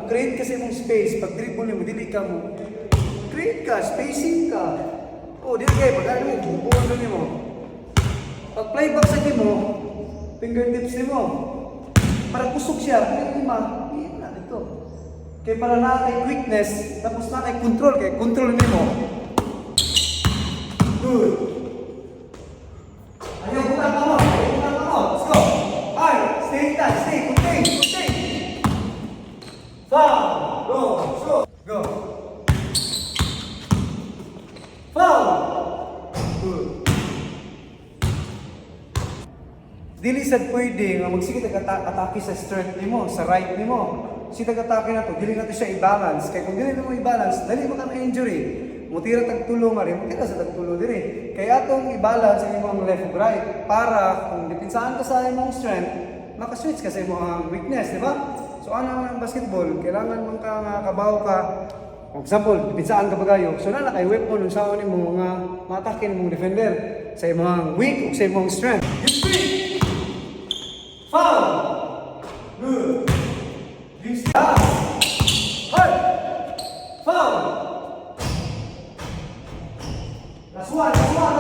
create kasi mong space, pag dribble mo, dili ka mo. Create ka, spacing ka. O, dili kayo, pag ano mo, bubuan doon mo. Pag playback sa mo, fingertips mo. Para kusog siya, hindi na dito. Kaya para na kay quickness, tapos na kay control, kay control mo. Good. Ayaw, bukan ka mo. Let's go. Alright, stay tight, stay, contain. Foul, go, shoot, go. Foul. Good. Dili sad pwede nga magsigit atake sa strength nimo, sa right nimo. Si atake na to, dili na to siya i-balance. Kaya kung dili mo i-balance, dali mo kang injury. Mutira tagtulo nga rin, mutira sa tagtulo diri. Kaya atong i-balance ang imong left ug right para kung depensahan ka sa imong strength, maka-switch ka sa imong weakness, di ba? So ano ang basketball, kailangan mong ka nga kabaw ka. For example, depensahan ka pagayo. So na kay weapon unsa nimo nga ma-atake mong defender sa imong weak ug sa imong strength. Foul! Good! Hard! Foul! Last one!